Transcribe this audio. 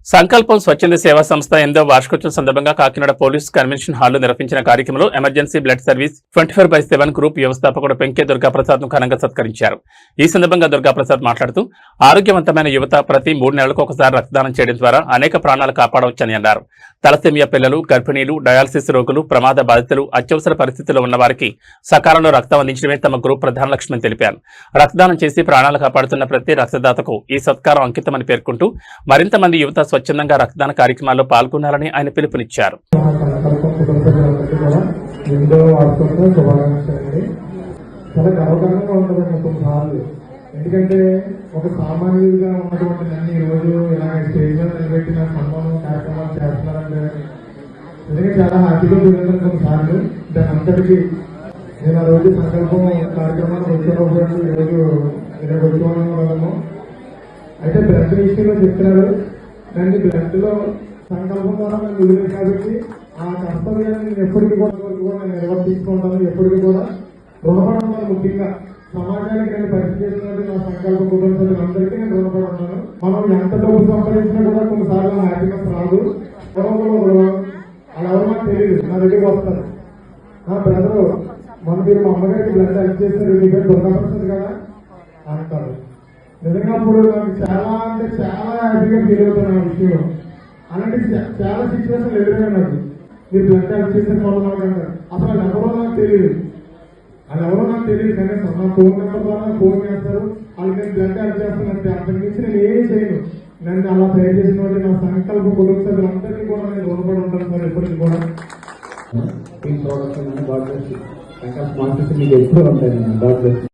సంకల్పం స్వచ్ఛంద సేవా సంస్థ 8వ వార్షికోత్సవం సందర్భంగా కాకినాడ పోలీస్ కన్వెన్షన్ హాల్లో నిర్వహించిన కార్యక్రమంలో ఎమర్జెన్సీ బ్లడ్ సర్వీస్ 24/7 గ్రూప్ వ్యవస్థాపకుడు పెంకే దుర్గాప్రసాద్ ను ఘనంగా సత్కరించారు. ఈ సందర్భంగా దుర్గాప్రసాద్ మాట్లాడుతూ ఆరోగ్యవంతమైన యువత ప్రతి 3 నెలలకు ఒకసారి రక్తదానం చేయడం ద్వారా అనేక ప్రాణాలు కాపాడవచ్చని అన్నారు. తలసేమియా పిల్లలు, గర్భిణీలు, డయాలసిస్ రోగులు, ప్రమాద బాధితులు, అత్యవసర పరిస్థితుల్లో ఉన్న వారికి సకాలంలో రక్తం అందించడమే తమ గ్రూప్ ప్రధాన లక్ష్యమని తెలిపారు. రక్తదానం చేసి ప్రాణాలు కాపాడుతున్న ప్రతి రక్తదాతకు ఈ సత్కారం అంకితమని పేర్కొంటూ మరింత మంది యువత స్వచ్ఛందంగా రక్తదాన కార్యక్రమాల్లో పాల్గొనాలని ఆయన పిలుపునిచ్చారు. ఎందుకంటే ఒక సామాన్యుడిగా ఉన్నటువంటి నన్ను ఈరోజు ఇలా స్టేజ్ మీద నిలబెట్టిన సన్మానం కార్యక్రమాలు చేస్తున్నారంటే నిజంగా చాలా హ్యాపీగా ఫీల్ కొన్నిసార్లు. దాని అంతటికి నేను ఆ రోజు సంకల్పం కార్యక్రమాన్ని వచ్చినప్పుడు ఈరోజు ఇలా వచ్చుకోవడము అయితే బ్లడ్ విషయంలో చెప్తున్నారు. దాన్ని బ్లడ్ లో సంకల్పం ద్వారా నేను వదిలేదు కాబట్టి ఆ కర్తవ్యాన్ని నేను ఎప్పటికీ కూడా నేను నిర్వర్తించుకుంటాను. ఎప్పటికీ కూడా రుణపడి ఉన్నాను. ముఖ్యంగా సమాజానికి నేను పరిస్థితి చేసినట్టు నా సంకల్ప కుటుంబ సభ్యులందరికీ నేను రుణపడి ఉన్నాను. మనం ఎంత డబ్బు సంపాదించినా కూడా కొన్నిసార్లు హ్యాపీనెస్ రాదు. అలా ఎవరు నాకు తెలియదు. నా దగ్గరికి వస్తారు, నా బ్రదరు మన మీరు మా అమ్మగారికి బ్లడ్ హెల్ప్ చేస్తారు, మీ పేరు దుర్గాప్రసాద్ కదా అంటారు. నిజంగా అప్పుడు నాకు చాలా అంటే చాలా హ్యాపీగా ఫీల్ అవుతాను ఆ విషయం. అలాంటి చాలా సిచ్యువేషన్లు ఎదురుగా నాకు మీరు బ్లడ్ హెల్ప్ చేసిన వాళ్ళు మాట్లాడతారు. అసలు అది ఎవరో నాకు తెలియదు, కానీ నా ఫోన్ నెంబర్ ద్వారా ఫోన్ చేస్తారు. వాళ్ళకి నేను బ్లడ్ హెల్ప్ చేస్తానంటే అంతకు మించి నేను ఏమీ చేయను. నన్ను అలా తయారు చేసిన వాళ్ళు నా సంకల్ప కుటుంబ సభ్యులందరికీ కూడా నేను రుణపడి ఉంటాను సార్ ఎప్పటికీ కూడా. ఎప్పుడు ఉంటాయి.